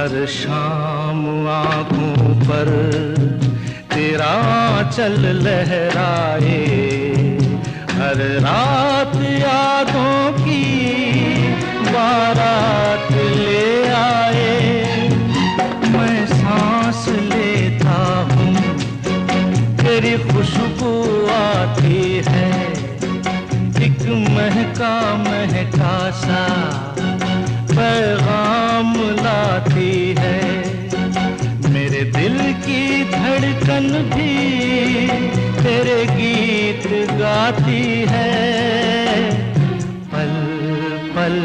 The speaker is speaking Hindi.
हर शाम आँखों पर तेरा आंचल लहराए, हर रात यादों की बारात ले आए। मैं सांस लेता हूँ तेरी खुशबू आती है, एक महका महका सा पैगाम लाती है। मेरे दिल की धड़कन भी तेरे गीत गाती है।